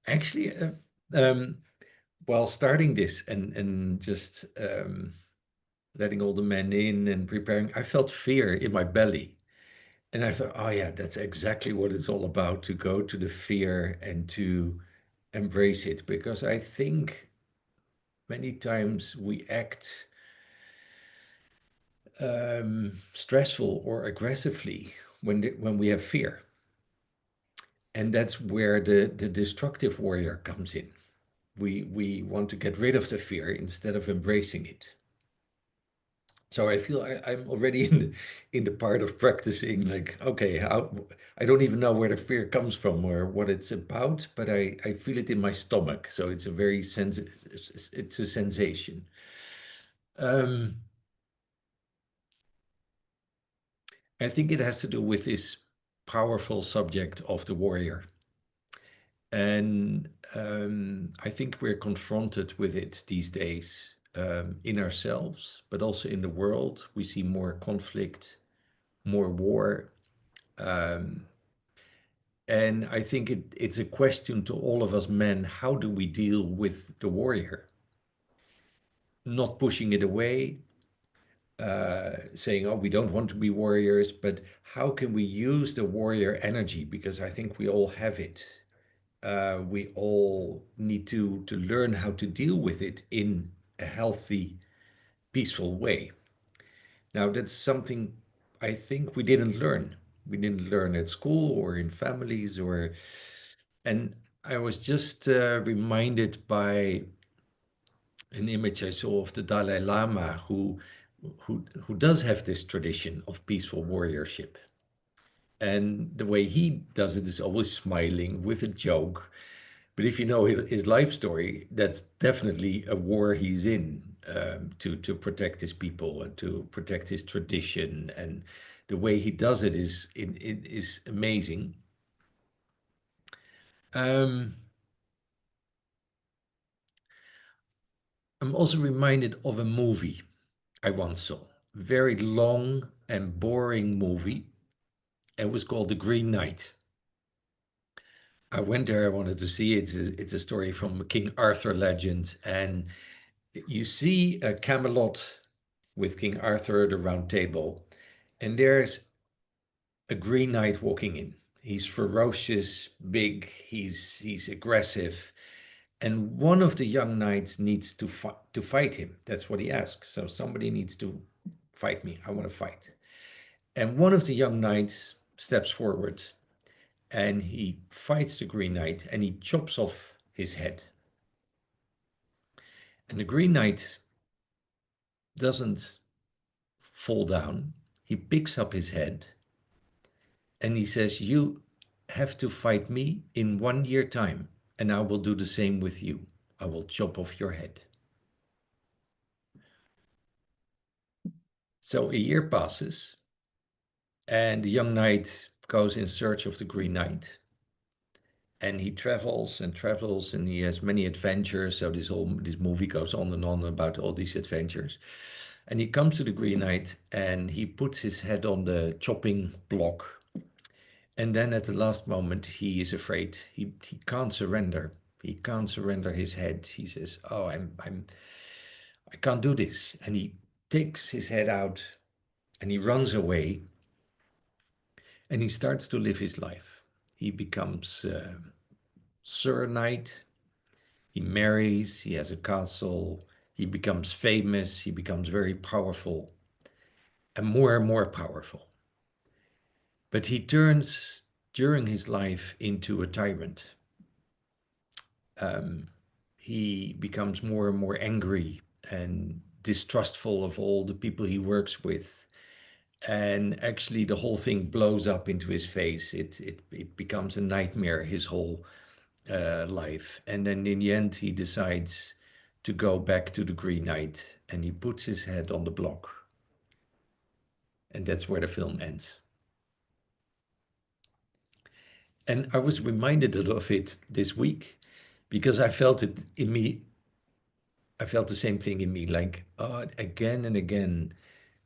Actually, um, while starting this and just letting all the men in and preparing, I felt fear in my belly. And I thought, oh yeah, that's exactly what it's all about, to go to the fear and to embrace it. Because I think many times we act stressful or aggressively when we have fear. And that's where the destructive warrior comes in. We want to get rid of the fear instead of embracing it. So I feel I'm already in the part of practicing, like, okay, how I don't even know where the fear comes from or what it's about, but I feel it in my stomach. So it's a very it's a sensation. Um, I think it has to do with this powerful subject of the warrior. And I think we're confronted with it these days, in ourselves, but also in the world. We see more conflict, more war. Um, and I think it's a question to all of us men: how do we deal with the warrior? Not pushing it away, saying, oh, we don't want to be warriors, but how can we use the warrior energy? Because I think we all have it. We all need to learn how to deal with it in a healthy, peaceful way. Now, that's something I think we didn't learn. We didn't learn at school or in families or, and I was just reminded by an image I saw of the Dalai Lama, who does have this tradition of peaceful warriorship. And the way he does it is always smiling with a joke. But if you know his life story, that's definitely a war he's in, to protect his people and to protect his tradition. And the way he does it is amazing. Um, I'm also reminded of a movie I once saw, very long and boring movie. It was called The Green Knight. I went there. I wanted to see it. It's a story from King Arthur legend, and you see a Camelot with King Arthur, the Round Table, and there's a Green Knight walking in. He's ferocious, big. He's aggressive, and one of the young knights needs to fight him. That's what he asks. So somebody needs to fight me. I want to fight. And one of the young knights steps forward and he fights the Green Knight and he chops off his head. And the Green Knight doesn't fall down. He picks up his head and he says, you have to fight me in 1 year time, and I will do the same with you. I will chop off your head. So a year passes, and the young knight goes in search of the Green Knight. And he travels and travels, and he has many adventures. So this movie goes on and on about all these adventures. And he comes to the Green Knight, and he puts his head on the chopping block. And then at the last moment, he is afraid. He can't surrender. He can't surrender his head. He says, "Oh, I can't do this." And he takes his head out, and he runs away, and he starts to live his life. He becomes Sir Knight. He marries. He has a castle. He becomes famous. He becomes very powerful, and more powerful. But he turns during his life into a tyrant. um, he becomes more and more angry and distrustful of all the people he works with. And actually, the whole thing blows up into his face. It becomes a nightmare, his whole life. And then in the end, he decides to go back to the Green Knight and he puts his head on the block. And that's where the film ends. And I was reminded of it this week because I felt it in me. I felt the same thing in me, like, again and again,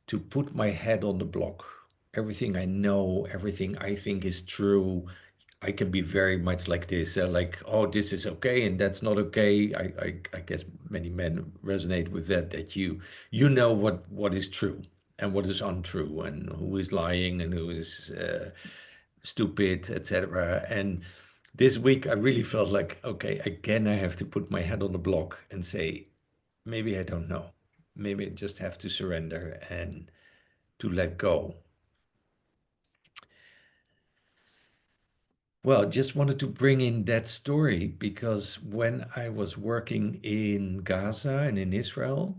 to put my head on the block. Everything I know, everything I think is true, I can be very much like this, like, oh, this is okay and that's not okay. I guess many men resonate with that, that you know what is true and what is untrue and who is lying and who is stupid, etc. And this week I really felt like, okay, again, I have to put my head on the block and say, maybe I don't know. Maybe I just have to surrender and to let go. Well, just wanted to bring in that story because when I was working in Gaza and in Israel,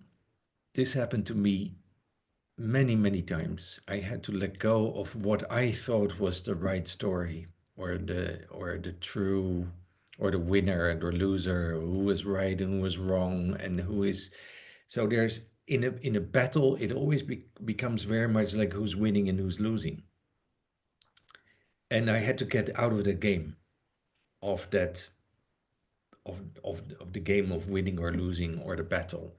this happened to me many, many times. I had to let go of what I thought was the right story or the true or the winner and the loser, who was right and who was wrong and who is so there's in a battle it always becomes very much like who's winning and who's losing. And I had to get out of the game of that of the game of winning or losing or the battle.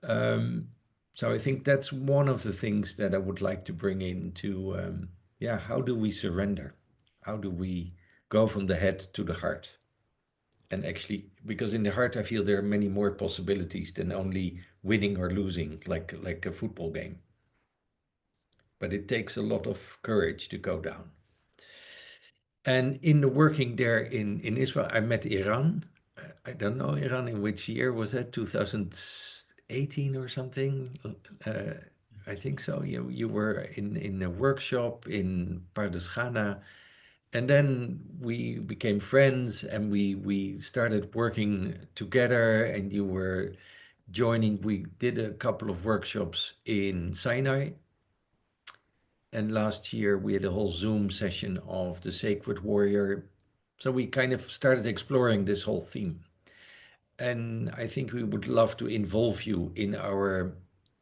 Um, so I think that's one of the things that I would like to bring into, yeah, how do we surrender? How do we go from the head to the heart? And actually, because in the heart, I feel there are many more possibilities than only winning or losing, like a football game. But it takes a lot of courage to go down. And in the working there in Israel, I met Eran. I don't know, Eran, in which year was that? 2018 or something? Uh, I think so. You were in a workshop in Pardes Ghana. And then we became friends and we started working together and you were joining. We did a couple of workshops in Sinai. And last year we had a whole Zoom session of the Sacred Warrior. So we kind of started exploring this whole theme. And I think we would love to involve you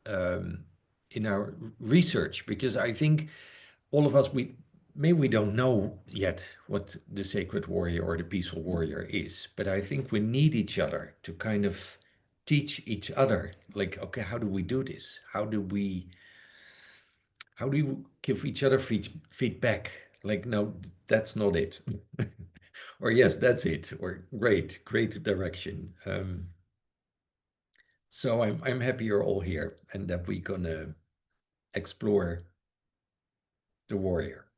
um, in our research because I think all of us we maybe we don't know yet what the Sacred Warrior or the Peaceful Warrior is, but I think we need each other to kind of teach each other. Like, okay, how do we do this? How do you give each other feedback? Like, no, that's not it. Or yes, that's it. Or great direction. So I'm happy you're all here and that we're gonna explore the warrior.